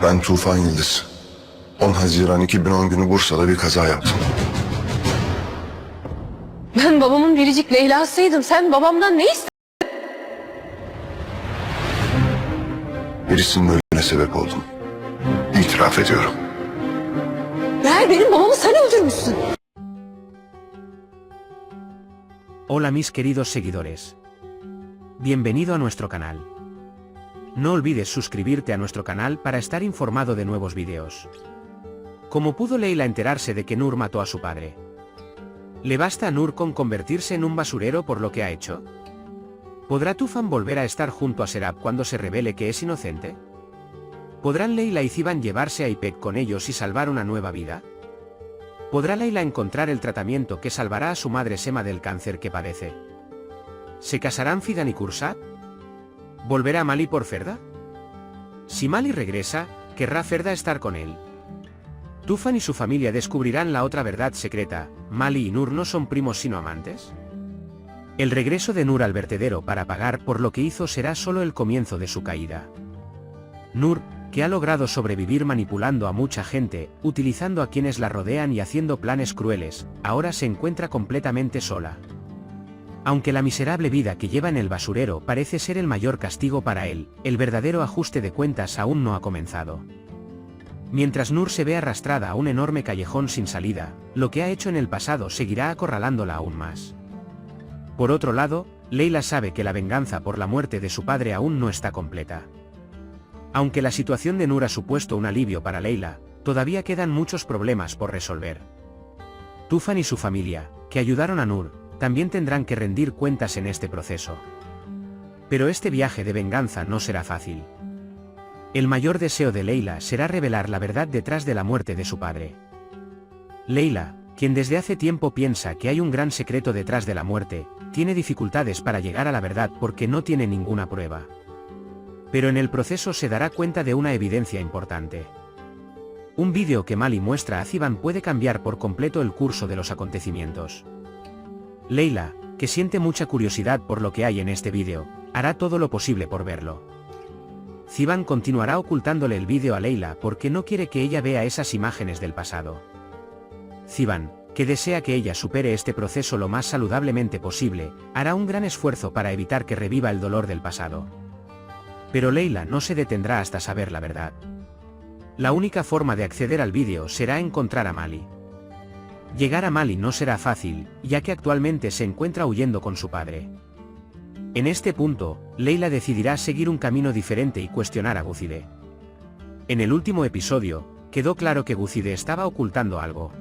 Ben Tufan Yıldız. 10 Haziran 2010 günü Bursa'da bir kaza yaptım. Ben babamın biricik Leyla'sıydım. Sen babamdan ne istedin? Birisinin ölümüne sebep oldum. İtiraf ediyorum. Meğer benim babamı sen öldürmüşsün. Hola mis queridos seguidores. Bienvenido a nuestro canal. No olvides suscribirte a nuestro canal para estar informado de nuevos videos. ¿Cómo pudo Leyla enterarse de que Nur mató a su padre? ¿Le basta a Nur con convertirse en un basurero por lo que ha hecho? ¿Podrá Tufan volver a estar junto a Serap cuando se revele que es inocente? ¿Podrán Leyla y Ziban llevarse a Ipek con ellos y salvar una nueva vida? ¿Podrá Leyla encontrar el tratamiento que salvará a su madre Sema del cáncer que padece? ¿Se casarán Fidan y Kursat? ¿Volverá Mali por Ferda? Si Mali regresa, ¿querrá Ferda estar con él? ¿Tufan y su familia descubrirán la otra verdad secreta? ¿Mali y Nur no son primos sino amantes? El regreso de Nur al vertedero para pagar por lo que hizo será solo el comienzo de su caída. Nur, que ha logrado sobrevivir manipulando a mucha gente, utilizando a quienes la rodean y haciendo planes crueles, ahora se encuentra completamente sola. Aunque la miserable vida que lleva en el basurero parece ser el mayor castigo para él, el verdadero ajuste de cuentas aún no ha comenzado. Mientras Nur se ve arrastrada a un enorme callejón sin salida, lo que ha hecho en el pasado seguirá acorralándola aún más. Por otro lado, Leyla sabe que la venganza por la muerte de su padre aún no está completa. Aunque la situación de Nur ha supuesto un alivio para Leyla, todavía quedan muchos problemas por resolver. Tufan y su familia, que ayudaron a Nur, también tendrán que rendir cuentas en este proceso. Pero este viaje de venganza no será fácil. El mayor deseo de Leyla será revelar la verdad detrás de la muerte de su padre. Leyla, quien desde hace tiempo piensa que hay un gran secreto detrás de la muerte, tiene dificultades para llegar a la verdad porque no tiene ninguna prueba. Pero en el proceso se dará cuenta de una evidencia importante. Un vídeo que Mali muestra a Ziban puede cambiar por completo el curso de los acontecimientos. Leyla, que siente mucha curiosidad por lo que hay en este vídeo, hará todo lo posible por verlo. Ziban continuará ocultándole el vídeo a Leyla porque no quiere que ella vea esas imágenes del pasado. Ziban, que desea que ella supere este proceso lo más saludablemente posible, hará un gran esfuerzo para evitar que reviva el dolor del pasado. Pero Leyla no se detendrá hasta saber la verdad. La única forma de acceder al vídeo será encontrar a Mali. Llegar a Mali no será fácil, ya que actualmente se encuentra huyendo con su padre. En este punto, Leyla decidirá seguir un camino diferente y cuestionar a Guzide. En el último episodio, quedó claro que Guzide estaba ocultando algo.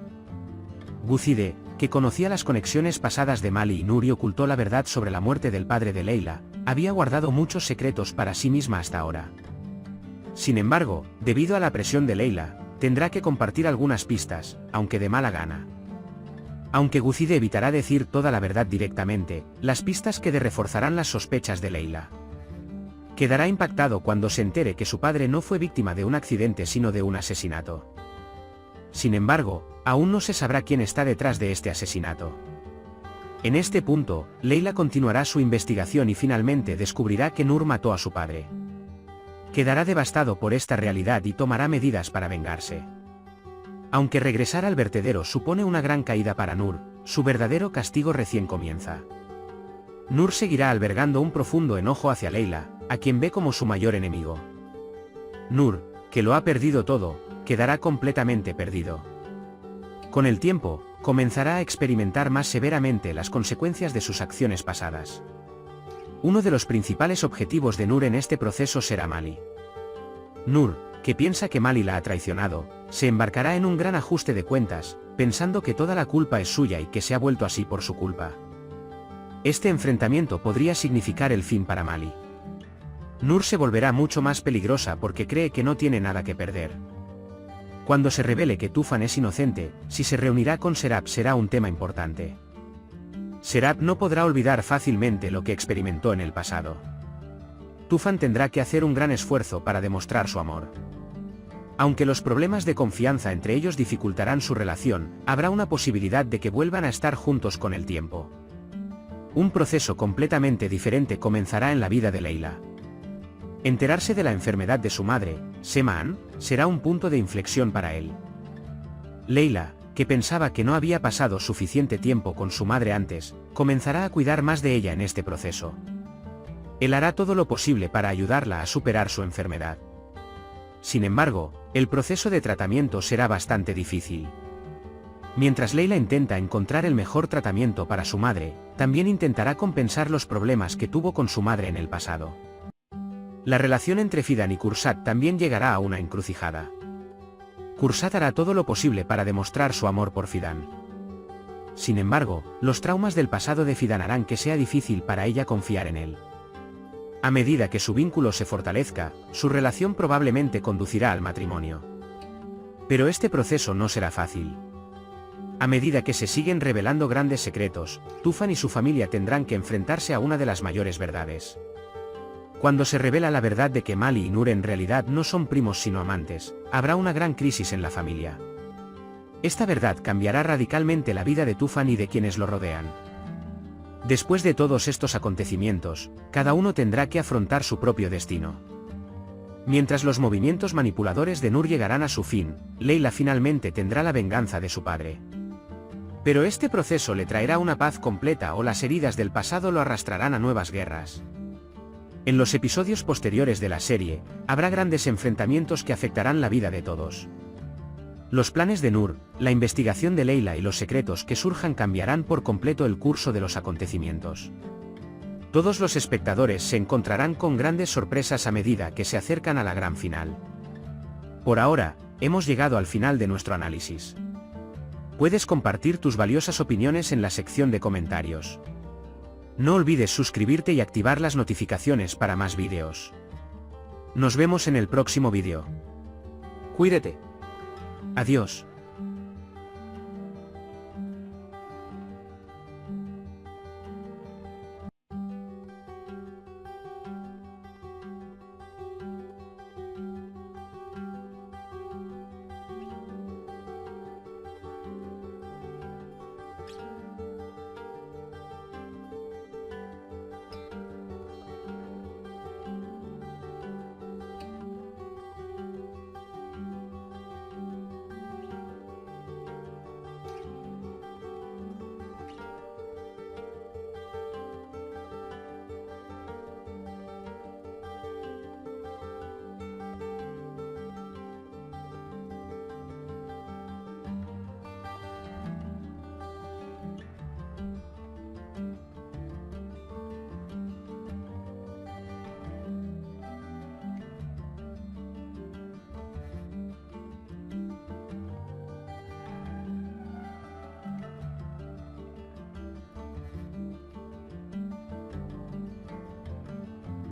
Guzide, que conocía las conexiones pasadas de Mali y Nur y ocultó la verdad sobre la muerte del padre de Leyla, había guardado muchos secretos para sí misma hasta ahora. Sin embargo, debido a la presión de Leyla, tendrá que compartir algunas pistas, aunque de mala gana. Aunque Guzide evitará decir toda la verdad directamente, las pistas que reforzarán las sospechas de Leyla. Quedará impactado cuando se entere que su padre no fue víctima de un accidente sino de un asesinato. Sin embargo, aún no se sabrá quién está detrás de este asesinato. En este punto, Leyla continuará su investigación y finalmente descubrirá que Nur mató a su padre. Quedará devastado por esta realidad y tomará medidas para vengarse. Aunque regresar al vertedero supone una gran caída para Nur, su verdadero castigo recién comienza. Nur seguirá albergando un profundo enojo hacia Leyla, a quien ve como su mayor enemigo. Nur, que lo ha perdido todo, quedará completamente perdido. Con el tiempo, comenzará a experimentar más severamente las consecuencias de sus acciones pasadas. Uno de los principales objetivos de Nur en este proceso será Mali. Nur, que piensa que Mali la ha traicionado, se embarcará en un gran ajuste de cuentas, pensando que toda la culpa es suya y que se ha vuelto así por su culpa. Este enfrentamiento podría significar el fin para Mali. Nur se volverá mucho más peligrosa porque cree que no tiene nada que perder. Cuando se revele que Tufan es inocente, si se reunirá con Serap será un tema importante. Serap no podrá olvidar fácilmente lo que experimentó en el pasado. Tufan tendrá que hacer un gran esfuerzo para demostrar su amor. Aunque los problemas de confianza entre ellos dificultarán su relación, habrá una posibilidad de que vuelvan a estar juntos con el tiempo. Un proceso completamente diferente comenzará en la vida de Leyla. Enterarse de la enfermedad de su madre, Semaan, será un punto de inflexión para él. Leila, que pensaba que no había pasado suficiente tiempo con su madre antes, comenzará a cuidar más de ella en este proceso. Él hará todo lo posible para ayudarla a superar su enfermedad. Sin embargo, el proceso de tratamiento será bastante difícil. Mientras Leila intenta encontrar el mejor tratamiento para su madre, también intentará compensar los problemas que tuvo con su madre en el pasado. La relación entre Fidan y Kursat también llegará a una encrucijada. Kursat hará todo lo posible para demostrar su amor por Fidan. Sin embargo, los traumas del pasado de Fidan harán que sea difícil para ella confiar en él. A medida que su vínculo se fortalezca, su relación probablemente conducirá al matrimonio. Pero este proceso no será fácil. A medida que se siguen revelando grandes secretos, Tufan y su familia tendrán que enfrentarse a una de las mayores verdades. Cuando se revela la verdad de que Mali y Nur en realidad no son primos sino amantes, habrá una gran crisis en la familia. Esta verdad cambiará radicalmente la vida de Tufan y de quienes lo rodean. Después de todos estos acontecimientos, cada uno tendrá que afrontar su propio destino. Mientras los movimientos manipuladores de Nur llegarán a su fin, Leila finalmente tendrá la venganza de su padre. Pero este proceso le traerá una paz completa o las heridas del pasado lo arrastrarán a nuevas guerras. En los episodios posteriores de la serie, habrá grandes enfrentamientos que afectarán la vida de todos. Los planes de Nur, la investigación de Leila y los secretos que surjan cambiarán por completo el curso de los acontecimientos. Todos los espectadores se encontrarán con grandes sorpresas a medida que se acercan a la gran final. Por ahora, hemos llegado al final de nuestro análisis. Puedes compartir tus valiosas opiniones en la sección de comentarios. No olvides suscribirte y activar las notificaciones para más vídeos. Nos vemos en el próximo vídeo. Cuídate. Adiós.